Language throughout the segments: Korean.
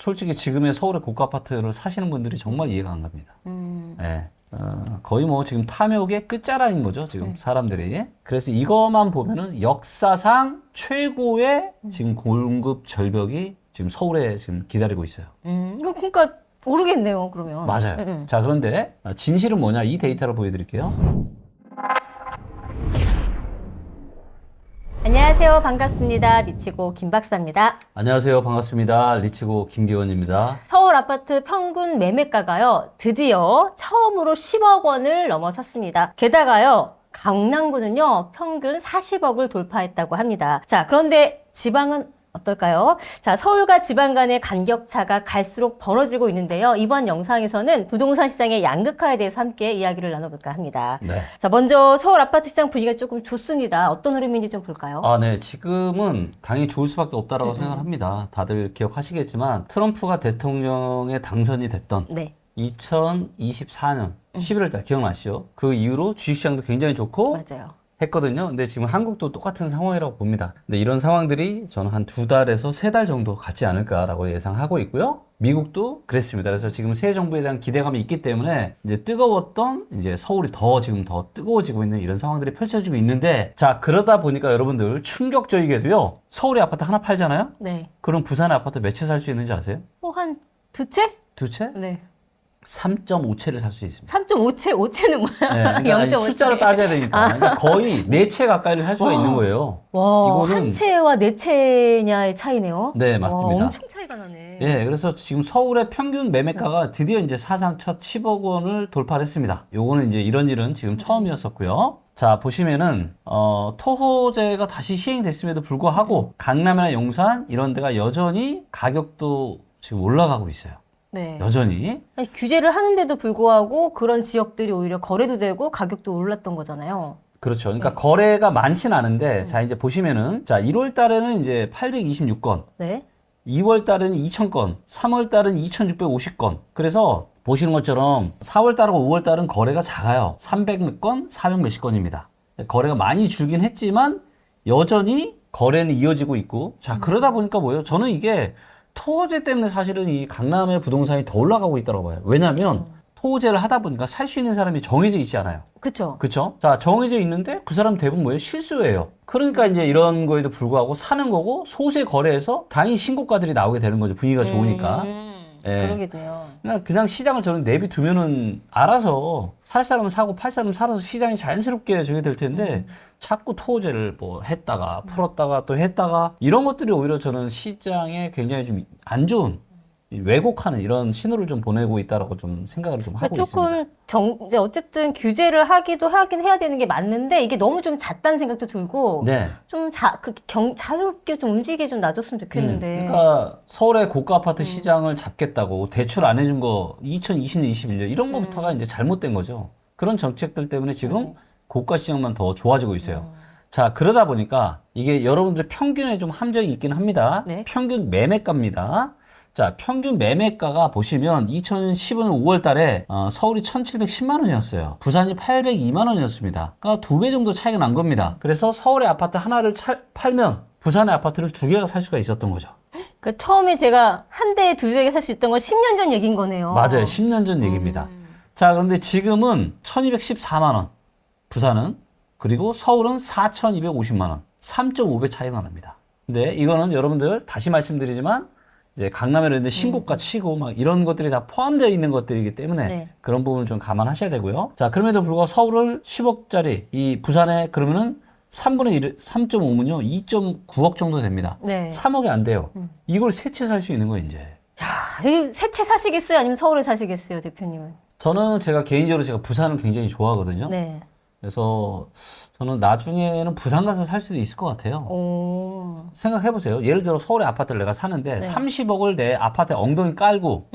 솔직히 지금의 서울의 고가 아파트를 사시는 분들이 정말 이해가 안 갑니다. 예. 거의 뭐 지금 탐욕의 끝자락인 거죠, 지금 사람들이. 그래서 이것만 보면은 역사상 최고의 지금 공급 절벽이 지금 서울에 지금 기다리고 있어요. 그러니까 모르겠네요, 그러면. 맞아요. 자, 그런데 진실은 뭐냐? 이 데이터를 보여드릴게요. 안녕하세요. 반갑습니다. 리치고 김박사입니다. 안녕하세요. 반갑습니다. 리치고 김기원입니다. 서울 아파트 평균 매매가가요, 드디어 처음으로 10억 원을 넘어섰습니다. 게다가요, 강남구는요, 평균 40억을 돌파했다고 합니다. 자, 그런데 지방은 어떨까요? 자, 서울과 지방 간의 간격차가 갈수록 벌어지고 있는데요. 이번 영상에서는 부동산 시장의 양극화에 대해서 함께 이야기를 나눠볼까 합니다. 네. 자, 먼저 서울 아파트 시장 분위기가 조금 좋습니다. 어떤 흐름인지 좀 볼까요? 네. 지금은 당연히 좋을 수밖에 없다라고 생각을 합니다. 다들 기억하시겠지만 트럼프가 대통령에 당선이 됐던 네. 2024년 11월 달 기억나시죠? 그 이후로 주식시장도 굉장히 좋고 맞아요. 했거든요. 근데 지금 한국도 똑같은 상황이라고 봅니다. 근데 이런 상황들이 저는 한 2달에서 3달 정도 갖지 않을까라고 예상하고 있고요. 미국도 그랬습니다. 그래서 지금 새 정부에 대한 기대감이 있기 때문에 이제 뜨거웠던 이제 서울이 지금 더 뜨거워지고 있는 이런 상황들이 펼쳐지고 있는데, 자, 그러다 보니까 여러분들 충격적이게도요. 서울에 아파트 하나 팔잖아요? 네. 그럼 부산의 아파트 몇 채 살 수 있는지 아세요? 한 두 채? 두 채? 네. 3.5채를 살 수 있습니다. 3.5채, 5채는 뭐야? 네, 그러니까 아니, 0.5채. 숫자로 따져야 되니까. 그러니까 거의 4채 가까이를 살 수가 있는 거예요. 와, 이거는- 한 채와 네 채냐의 차이네요. 네, 맞습니다. 와, 엄청 차이가 나네. 예, 그래서 지금 서울의 평균 매매가가 드디어 이제 사상 첫 10억 원을 돌파를 했습니다. 요거는 이제 이런 일은 지금 처음이었었고요. 자, 보시면은, 토호제가 다시 시행이 됐음에도 불구하고, 강남이나 용산, 이런 데가 여전히 가격도 지금 올라가고 있어요. 네. 여전히. 아니, 규제를 하는데도 불구하고 그런 지역들이 오히려 거래도 되고 가격도 올랐던 거잖아요. 그렇죠. 그러니까 거래가 많지는 않은데, 자, 이제 보시면은, 자, 1월 달에는 이제 826건, 네. 2월 달에는 2000건, 3월 달은 2650건. 그래서 보시는 것처럼 4월 달하고 5월 달은 거래가 작아요. 300몇 건, 400 몇십 건입니다. 거래가 많이 줄긴 했지만 여전히 거래는 이어지고 있고, 자, 그러다 보니까 뭐예요? 저는 이게 토호제 때문에 사실은 이 강남의 부동산이 더 올라가고 있다고 봐요. 왜냐면 토호제를 하다 보니까 살 수 있는 사람이 정해져 있지 않아요. 그쵸. 그쵸? 자, 정해져 있는데 그 사람 대부분 뭐예요? 실수예요. 그러니까 이제 이런 거에도 불구하고 사는 거고, 소세 거래에서 당연히 신고가들이 나오게 되는 거죠. 분위기가 좋으니까. 예. 그러겠네요. 그냥 시장을 저는 내비두면은 알아서 살 사람은 사고 팔 사람은 살아서 시장이 자연스럽게 저게 될 텐데, 자꾸 토호제를 뭐 했다가 풀었다가 또 했다가, 이런 것들이 오히려 저는 시장에 굉장히 좀 안 좋은, 왜곡하는 이런 신호를 좀 보내고 있다라고 좀 생각을 좀 하고 있습니다. 조금 이제 어쨌든 규제를 하긴 해야 되는 게 맞는데 이게 너무 좀 잦다는 생각도 들고 네. 좀 자유롭게 좀 움직이게 좀 놔줬으면 좋겠는데. 그러니까 서울의 고가 아파트 시장을 잡겠다고 대출 안 해준 거 2020년, 21년 이런 거부터가 이제 잘못된 거죠. 그런 정책들 때문에 지금 고가 시장만 더 좋아지고 있어요. 자, 그러다 보니까 이게 여러분들 평균에 좀 함정이 있긴 합니다. 네. 평균 매매가입니다. 자, 평균 매매가가 보시면 2015년 5월 달에 서울이 1,710만 원이었어요. 부산이 802만 원이었습니다. 그러니까 2배 정도 차이가 난 겁니다. 그래서 서울의 아파트 하나를 팔면 부산의 아파트를 2개가 살 수가 있었던 거죠. 그 처음에 제가 한 대에 두 대에 살 수 있던 건 10년 전 얘기인 거네요. 맞아요. 10년 전 얘기입니다. 자, 그런데 지금은 1,214만 원. 부산은. 그리고 서울은 4,250만 원. 3.5배 차이가 납니다. 근데 이거는 여러분들 다시 말씀드리지만 이제 강남에 있는 신고가 치고 막 이런 것들이 다 포함되어 있는 것들이기 때문에 네. 그런 부분을 좀 감안하셔야 되고요. 자, 그럼에도 불구하고 서울을 10억짜리 이 부산에 그러면은 3분의 1, 3.5면요. 2.9억 정도 됩니다. 네. 3억이 안 돼요. 이걸 세 채 살 수 있는 거 이제. 세 채 사시겠어요? 아니면 서울에 사시겠어요, 대표님은? 저는 개인적으로 제가 부산을 굉장히 좋아하거든요. 네. 그래서 저는 나중에는 부산 가서 살 수도 있을 것 같아요. 오. 생각해보세요. 예를 들어 서울에 아파트를 내가 사는데 30억을 내 아파트에 엉덩이 깔고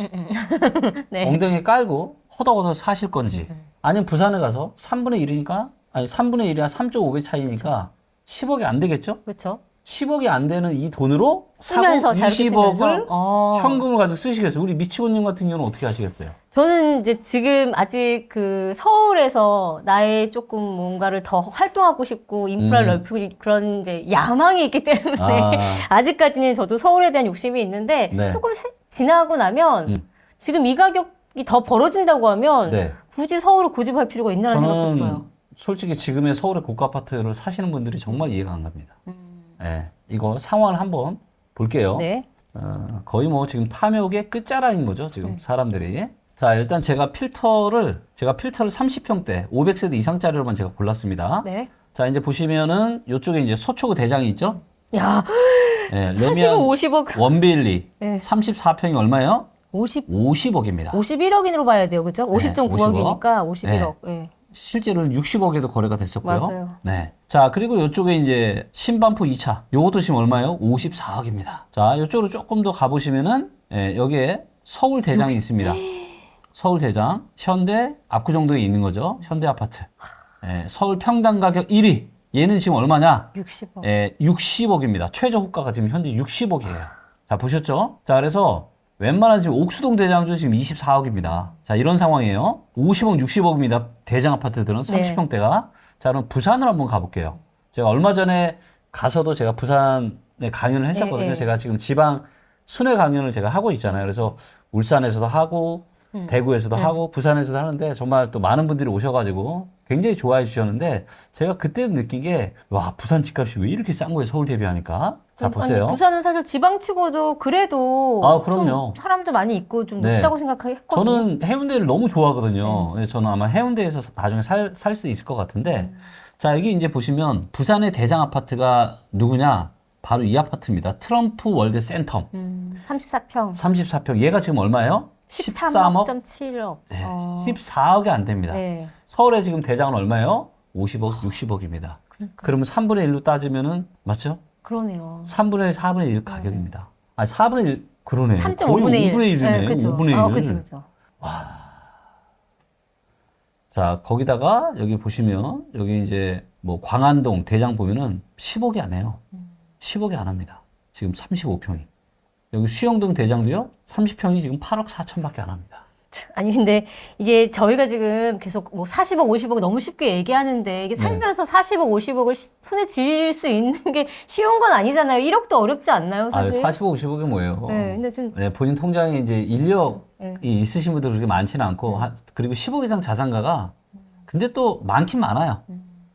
네. 엉덩이 깔고 허덕허덕 사실 건지, 아니면 부산에 가서 3분의 1이니까, 아니 3분의 1이야 3.5배 차이니까 10억이 안 되겠죠? 그렇죠. 10억이 안 되는 이 돈으로 사고 쓰면서 자유롭게 20억을 쓰면서. 현금을 가지고 쓰시겠어요? 우리 미치고님 같은 경우는 어떻게 하시겠어요? 저는 이제 지금 아직 그 서울에서 나의 조금 뭔가를 더 활동하고 싶고 인프라를 넓히고 그런 이제 야망이 있기 때문에 아. 아직까지는 저도 서울에 대한 욕심이 있는데 네. 조금 지나고 나면 지금 이 가격이 더 벌어진다고 하면 네. 굳이 서울을 고집할 필요가 있나라는 생각도 들어요. 저는 솔직히 지금의 서울의 고가 아파트를 사시는 분들이 정말 이해가 안 갑니다. 네, 이거 상황을 한번 볼게요. 네. 거의 뭐 지금 탐욕의 끝자락인 거죠, 지금 사람들이. 자, 일단 제가 필터를 30평대 500세대 이상짜리로만 제가 골랐습니다. 네. 자, 이제 보시면은 이쪽에 이제 서초구 대장이 있죠? 야, 네, 40억, 레미안 50억. 원빌리 네. 34평이 얼마예요? 50억. 50억입니다. 51억인으로 봐야 돼요. 그죠? 50.9억이니까 51억. 네. 실제로는 60억에도 거래가 됐었고요. 맞아요. 네. 자, 그리고 이쪽에 이제 신반포 2차. 요것도 지금 얼마예요? 54억입니다. 자, 이쪽으로 조금 더 가보시면은, 여기에 서울 대장이 있습니다. 서울 대장, 현대, 압구정동에 있는 거죠. 현대 아파트. 서울 평당 가격 1위. 얘는 지금 얼마냐? 60억. 60억입니다. 최저 호가가 지금 현재 60억이에요. 자, 보셨죠? 자, 그래서 웬만한 지금 옥수동 대장주 지금 24억입니다. 자, 이런 상황이에요. 50억, 60억입니다. 대장 아파트들은 30평대가. 자, 그럼 부산으로 한번 가볼게요. 제가 얼마 전에 가서도 제가 부산에 강연을 했었거든요. 네. 제가 지금 지방 순회 강연을 제가 하고 있잖아요. 그래서 울산에서도 하고, 대구에서도 하고, 부산에서도 하는데 정말 또 많은 분들이 오셔가지고 굉장히 좋아해 주셨는데 제가 그때 느낀 게, 와, 부산 집값이 왜 이렇게 싼 거예요? 서울 대비하니까. 자, 보세요. 아니, 부산은 사실 지방치고도 그래도 아, 그럼요. 좀 사람도 많이 있고 좀 네. 높다고 생각했거든요. 저는 해운대를 너무 좋아하거든요. 그래서 저는 아마 해운대에서 나중에 살 수도 있을 것 같은데. 자, 여기 이제 보시면 부산의 대장 아파트가 누구냐? 바로 이 아파트입니다. 트럼프 월드 센텀. 34평. 34평. 얘가 지금 얼마예요? 13억.7억. 네, 14억이 안 됩니다. 네. 서울에 지금 대장은 얼마예요? 50억, 60억입니다. 그러면 3분의 1로 따지면은, 맞죠? 그러네요. 3분의 1, 4분의 1 가격입니다. 아니, 4분의 1, 그러네. 3.5분의 1. 5분의 1이네. 네, 그죠. 5분의 1. 그죠. 자, 거기다가 여기 보시면 여기 이제 뭐 광안동 대장 보면은 10억이 안 해요. 10억이 안 합니다. 지금 35평이. 여기 수영동 대장도요. 30평이 지금 8억 4천밖에 안 합니다. 아니 근데 이게 저희가 지금 계속 뭐 40억, 50억 너무 쉽게 얘기하는데 이게 살면서 40억, 50억을 손에 쥘 수 있는 게 쉬운 건 아니잖아요. 1억도 어렵지 않나요, 아, 사실? 45, 50억이 뭐예요? 네, 근데 좀 네, 본인 통장에 이제 인력이 있으신 분들 그렇게 많지는 않고 그리고 10억 이상 자산가가 근데 또 많긴 많아요.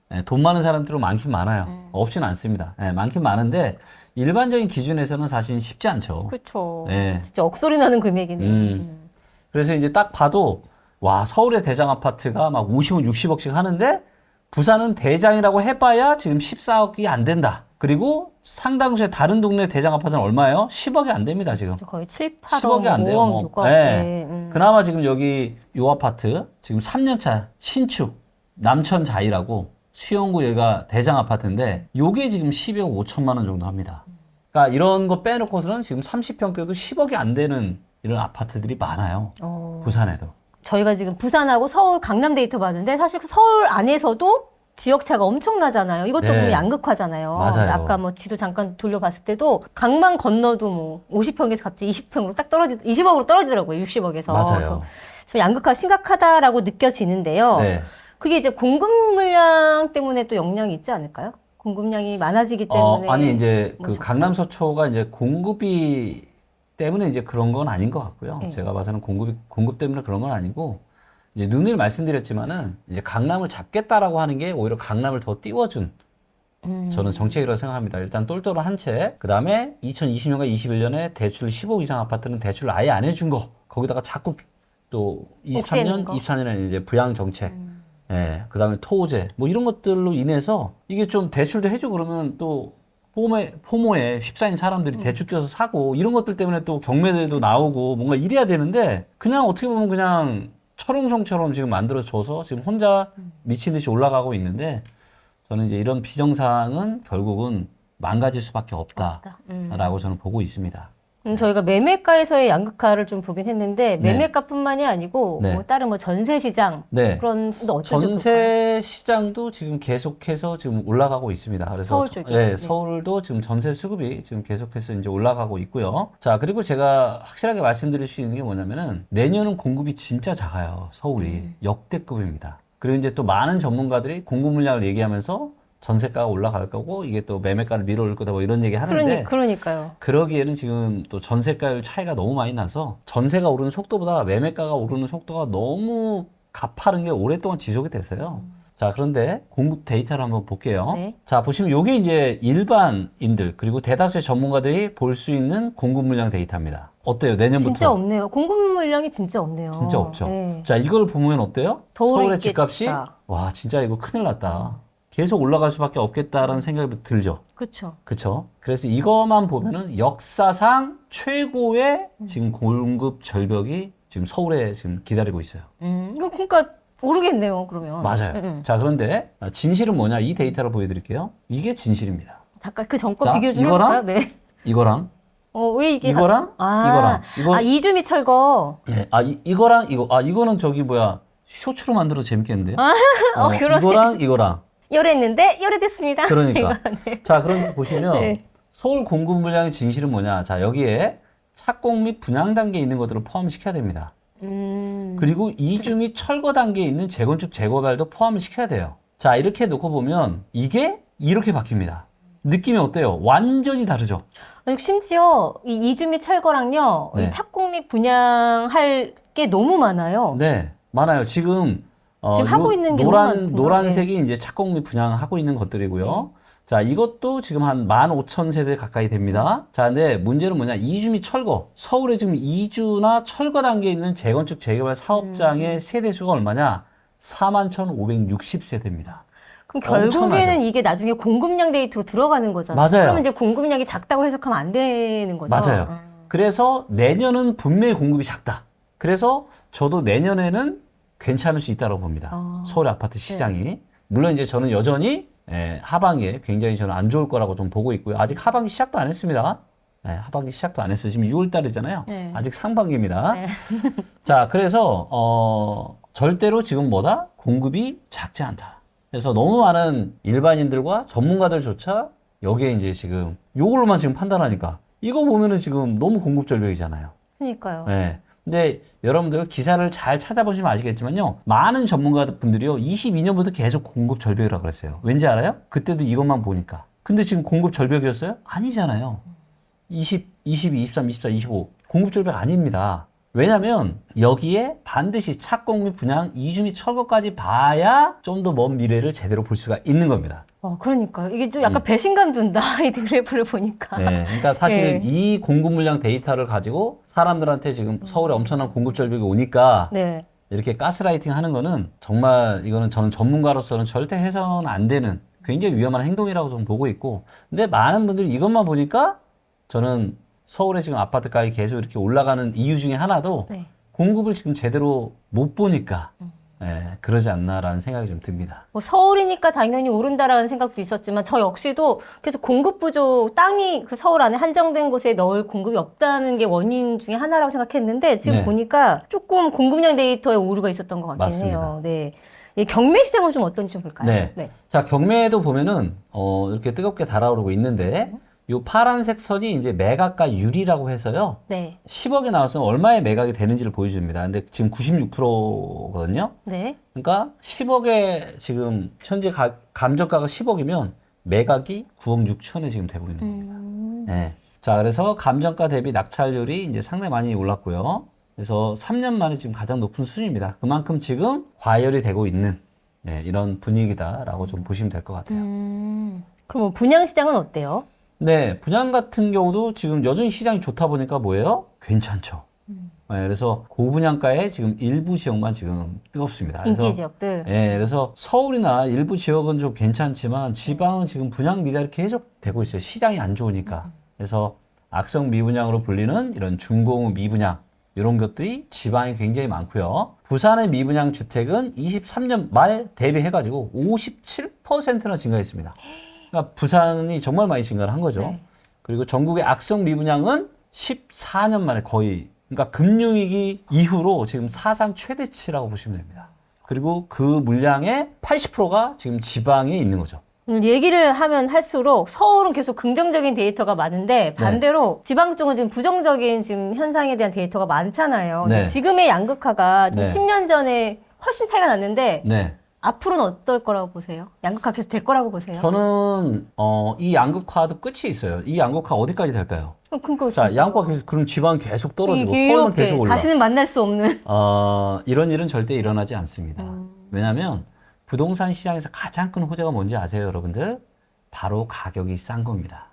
네, 돈 많은 사람들은 많긴 많아요. 없지는 않습니다. 네, 많긴 많은데 일반적인 기준에서는 사실 쉽지 않죠. 그렇죠. 네. 진짜 억소리 나는 금액이네요. 그래서 이제 딱 봐도 와, 서울의 대장 아파트가 막 50억, 60억씩 하는데 부산은 대장이라고 해봐야 지금 14억이 안 된다. 그리고 상당수의 다른 동네 대장 아파트는 얼마예요? 10억이 안 됩니다, 지금. 거의 7, 8억, 10억이 안 돼요. 5억, 뭐. 6억. 네. 네. 그나마 지금 여기 요 아파트 지금 3년차 신축 남천자이라고 수영구 여기가 대장 아파트인데 요게 지금 12억 5천만 원 정도 합니다. 그러니까 이런 거 빼놓고서는 지금 30평대도 10억이 안 되는 이런 아파트들이 많아요. 부산에도. 저희가 지금 부산하고 서울, 강남 데이터 봤는데 사실 그 서울 안에서도 지역차가 엄청나잖아요. 이것도 네. 보면 양극화잖아요. 맞아요. 아까 뭐 지도 잠깐 돌려봤을 때도 강만 건너도 뭐 50평에서 갑자기 20평으로 딱 20억으로 떨어지더라고요. 60억에서. 맞아요. 좀 양극화 심각하다라고 느껴지는데요. 네. 그게 이제 공급 물량 때문에 또 영향이 있지 않을까요? 공급량이 많아지기 때문에. 아니 이제 그 뭐죠? 강남 서초가 이제 공급이 때문에 이제 그런 건 아닌 것 같고요. 네. 제가 봐서는 공급 때문에 그런 건 아니고 이제 누누이 말씀드렸지만은 이제 강남을 잡겠다라고 하는 게 오히려 강남을 더 띄워준 저는 정책이라고 생각합니다. 일단 똘똘한 한 채, 그 다음에 2020년과 21년에 대출 15 이상 아파트는 대출을 아예 안 해준 거, 거기다가 자꾸 또 억제해놓은 23년, 거? 24년에 이제 부양 정책, 예, 그 다음에 토호제, 뭐 이런 것들로 인해서 이게 좀 대출도 해주고 그러면 또 포모에 휩싸인 사람들이 대출 껴서 사고 이런 것들 때문에 또 경매들도 나오고 뭔가 이래야 되는데 그냥 어떻게 보면 그냥 철옹성처럼 지금 만들어져서 지금 혼자 미친 듯이 올라가고 있는데 저는 이제 이런 비정상은 결국은 망가질 수밖에 없다라고 저는 보고 있습니다. 저희가 매매가에서의 양극화를 좀 보긴 했는데 네. 매매가뿐만이 아니고 네. 뭐 다른 뭐 전세 시장 네. 그런 또 어떤 좀 볼까요? 전세 시장도 지금 계속해서 지금 올라가고 있습니다. 그래서 서울 쪽이요? 네, 네. 서울도 지금 전세 수급이 지금 계속해서 이제 올라가고 있고요. 자, 그리고 제가 확실하게 말씀드릴 수 있는 게 뭐냐면은 내년은 공급이 진짜 작아요. 서울이 역대급입니다. 그리고 이제 또 많은 전문가들이 공급 물량을 얘기하면서 전세가가 올라갈 거고 이게 또 매매가를 밀어올 거다 뭐 이런 얘기 하는데 그러니까요. 그러기에는 지금 또 전세가율 차이가 너무 많이 나서 전세가 오르는 속도보다 매매가가 오르는 속도가 너무 가파른 게 오랫동안 지속이 됐어요. 자, 그런데 공급 데이터를 한번 볼게요. 네. 자, 보시면 요게 이제 일반인들 그리고 대다수의 전문가들이 볼 수 있는 공급 물량 데이터입니다. 어때요? 내년부터? 진짜 없네요. 공급 물량이 진짜 없네요. 진짜 없죠. 네. 자, 이걸 보면 어때요? 더 서울의 오르겠다. 집값이 와, 진짜 이거 큰일 났다. 계속 올라갈 수밖에 없겠다라는 생각이 들죠. 그렇죠. 그렇죠. 그래서 이것만 보면은 역사상 최고의 지금 공급 절벽이 지금 서울에 지금 기다리고 있어요. 이거 그러니까 오르겠네요. 그러면. 맞아요. 자, 그런데 진실은 뭐냐? 이 데이터를 보여드릴게요. 이게 진실입니다. 잠깐 그 전과 자, 비교 좀 이거랑 해볼까요? 네. 이거랑 왜 이게 이거랑 이거랑 이거 이주미 철거. 네. 이거랑 이거는 저기 뭐야 쇼츠로 만들어 재밌겠는데요? 그러네. 이거랑 열했는데 열애됐습니다. 그러니까. 네. 자, 그럼 보시면 네. 서울 공급 물량의 진실은 뭐냐? 자, 여기에 착공 및 분양 단계에 있는 것들을 포함시켜야 됩니다. 그리고 이주 및 철거 단계에 있는 재건축 재개발도 포함을 시켜야 돼요. 자, 이렇게 놓고 보면 이게 이렇게 바뀝니다. 느낌이 어때요? 완전히 다르죠? 아니, 심지어 이 이주미 철거랑요. 네. 이 착공 및 분양할 게 너무 많아요. 네, 많아요. 지금 지금 하고 있는 게 너무 많구나. 노란색이 이제 착공 및 분양하고 있는 것들이고요. 자, 이것도 지금 한 15,000세대 가까이 됩니다. 자, 근데 문제는 뭐냐? 이주 및 철거. 서울에 지금 이주나 철거 단계에 있는 재건축 재개발 사업장의 세대 수가 얼마냐? 41,560세대입니다. 그럼 결국에는 엄청나죠? 이게 나중에 공급량 데이터로 들어가는 거잖아요. 맞아요. 그러면 이제 공급량이 작다고 해석하면 안 되는 거죠. 맞아요. 그래서 내년은 분명히 공급이 작다. 그래서 저도 내년에는 괜찮을 수 있다고 봅니다. 서울 아파트 시장이. 물론 이제 저는 여전히 하반기에 굉장히 저는 안 좋을 거라고 좀 보고 있고요. 아직 하반기 시작도 안 했습니다. 하반기 시작도 안 했어요. 지금 6월 달이잖아요. 네. 아직 상반기입니다. 네. 자, 그래서 절대로 지금 뭐다? 공급이 작지 않다. 그래서 너무 많은 일반인들과 전문가들조차 여기에 이제 지금 요걸로만 지금 판단하니까 이거 보면은 지금 너무 공급 절벽이잖아요. 그러니까요. 네. 근데 여러분들 기사를 잘 찾아보시면 아시겠지만요. 많은 전문가분들이요. 22년부터 계속 공급 절벽이라고 그랬어요. 왠지 알아요? 그때도 이것만 보니까. 근데 지금 공급 절벽이었어요? 아니잖아요. 22, 23, 24, 25. 공급 절벽 아닙니다. 왜냐면 여기에 반드시 착공 및 분양, 이주 및 철거까지 봐야 좀 더 먼 미래를 제대로 볼 수가 있는 겁니다. 그러니까요. 이게 좀 약간 배신감 든다. 이 그래프를 보니까. 네, 그러니까 사실 네. 이 공급 물량 데이터를 가지고 사람들한테 지금 서울에 엄청난 공급 절벽이 오니까 네. 이렇게 가스라이팅 하는 거는 정말 이거는 저는 전문가로서는 절대 해서는 안 되는 굉장히 위험한 행동이라고 좀 보고 있고, 근데 많은 분들이 이것만 보니까 저는 서울에 지금 아파트 가격이 계속 이렇게 올라가는 이유 중에 하나도 네. 공급을 지금 제대로 못 보니까 그러지 않나라는 생각이 좀 듭니다. 뭐 서울이니까 당연히 오른다라는 생각도 있었지만 저 역시도 계속 공급 부족, 땅이 그 서울 안에 한정된 곳에 넣을 공급이 없다는 게 원인 중에 하나라고 생각했는데 지금 네. 보니까 조금 공급량 데이터에 오류가 있었던 것 같긴 맞습니다. 해요. 네. 이 경매 시장은 좀 어떤지 좀 볼까요? 네. 자, 경매도 보면은 이렇게 뜨겁게 달아오르고 있는데 요 파란색 선이 이제 매각가율이라고 해서요. 네. 10억이 나왔으면 얼마의 매각이 되는지를 보여줍니다. 근데 지금 96%거든요. 네. 그러니까 10억에 지금 현재 감정가가 10억이면 매각이 9억 6천에 지금 되고 있는 겁니다. 네. 자, 그래서 감정가 대비 낙찰률이 이제 상당히 많이 올랐고요. 그래서 3년 만에 지금 가장 높은 수준입니다. 그만큼 지금 과열이 되고 있는 이런 분위기다라고 좀 보시면 될 것 같아요. 그럼 뭐 분양 시장은 어때요? 네, 분양 같은 경우도 지금 여전히 시장이 좋다 보니까 뭐예요? 괜찮죠. 네, 그래서 고분양가에 지금 일부 지역만 지금 뜨겁습니다. 그래서, 인기 지역들. 네, 그래서 서울이나 일부 지역은 좀 괜찮지만 지방은 지금 분양 미달이 계속 되고 있어요. 시장이 안 좋으니까. 그래서 악성 미분양으로 불리는 이런 중공업 미분양 이런 것들이 지방에 굉장히 많고요. 부산의 미분양 주택은 23년 말 대비해가지고 57%나 증가했습니다. 그러니까 부산이 정말 많이 증가를 한 거죠. 네. 그리고 전국의 악성 미분양은 14년 만에 거의, 그러니까 금융위기 이후로 지금 사상 최대치라고 보시면 됩니다. 그리고 그 물량의 80%가 지금 지방에 있는 거죠. 얘기를 하면 할수록 서울은 계속 긍정적인 데이터가 많은데 반대로 지방 쪽은 지금 부정적인 지금 현상에 대한 데이터가 많잖아요. 네. 지금의 양극화가 좀 네. 10년 전에 훨씬 차이가 났는데 네. 앞으로는 어떨 거라고 보세요? 양극화 계속 될 거라고 보세요? 저는 이 양극화도 끝이 있어요. 이 양극화 어디까지 될까요? 그러니까 자, 진짜. 양극화 계속 그럼 지방 계속 떨어지고 이게 서울만 이렇게 계속 올라. 다시는 만날 수 없는. 이런 일은 절대 일어나지 않습니다. 왜냐하면 부동산 시장에서 가장 큰 호재가 뭔지 아세요, 여러분들? 바로 가격이 싼 겁니다.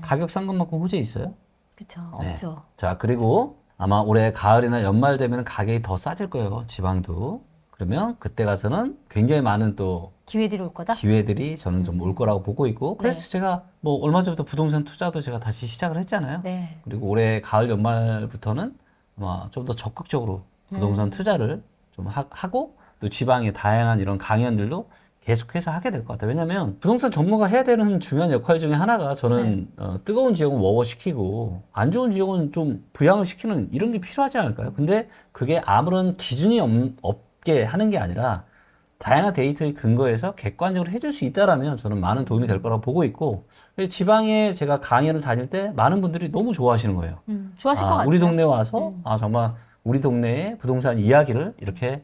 가격 싼 것만큼 호재 있어요? 그렇죠. 네. 없죠. 자, 그리고 아마 올해 가을이나 연말 되면 가격이 더 싸질 거예요, 지방도. 그러면 그때 가서는 굉장히 많은 또 기회들이 올 거다. 기회들이 저는 좀 올 거라고 보고 있고, 그래서 네. 제가 뭐 얼마 전부터 부동산 투자도 제가 다시 시작을 했잖아요. 네. 그리고 올해 가을 연말부터는 아마 좀 더 적극적으로 부동산 투자를 좀 하고 또 지방의 다양한 이런 강연들도 계속해서 하게 될 것 같아요. 왜냐하면 부동산 전문가 해야 되는 중요한 역할 중에 하나가 저는 뜨거운 지역은 워워시키고 안 좋은 지역은 좀 부양을 시키는 이런 게 필요하지 않을까요? 근데 그게 아무런 기준이 없게 하는 게 아니라 다양한 데이터에 근거해서 객관적으로 해줄 수 있다라면 저는 많은 도움이 될 거라고 보고 있고, 지방에 제가 강연을 다닐 때 많은 분들이 너무 좋아하시는 거예요. 좋아하실 것 같아요. 우리 동네 와서 정말 우리 동네의 부동산 이야기를 이렇게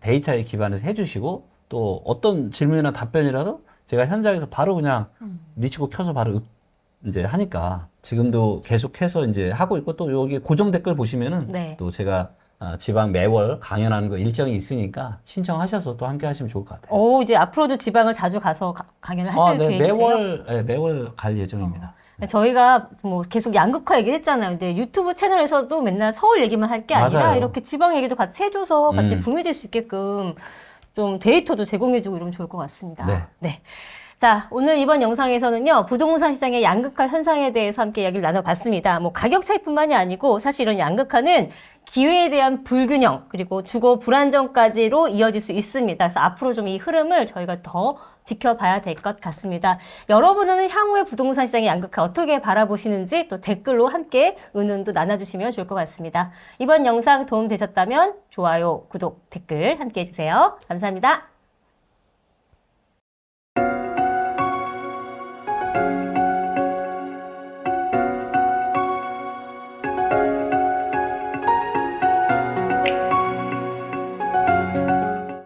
데이터에 기반해서 해주시고, 또 어떤 질문이나 답변이라도 제가 현장에서 바로 그냥 리치고 켜서 바로 이제 하니까 지금도 계속해서 이제 하고 있고, 또 여기 고정 댓글 보시면은 네. 또 제가 지방 매월 강연하는 거 일정이 있으니까 신청하셔서 또 함께 하시면 좋을 것 같아요. 오, 이제 앞으로도 지방을 자주 가서 강연을 하실 네, 계획이세요? 매월 갈 예정입니다. 저희가 뭐 계속 양극화 얘기를 했잖아요. 근데 유튜브 채널에서도 맨날 서울 얘기만 할 게 아니라 맞아요. 이렇게 지방 얘기도 같이 해줘서 같이 공유될 수 있게끔 좀 데이터도 제공해주고 이러면 좋을 것 같습니다. 네. 자, 오늘 이번 영상에서는요, 부동산 시장의 양극화 현상에 대해서 함께 이야기를 나눠봤습니다. 뭐 가격 차이뿐만이 아니고 사실 이런 양극화는 기회에 대한 불균형 그리고 주거 불안정까지로 이어질 수 있습니다. 그래서 앞으로 좀 이 흐름을 저희가 더 지켜봐야 될 것 같습니다. 여러분은 향후의 부동산 시장의 양극화 어떻게 바라보시는지 또 댓글로 함께 의논도 나눠주시면 좋을 것 같습니다. 이번 영상 도움되셨다면 좋아요, 구독, 댓글 함께 해주세요. 감사합니다.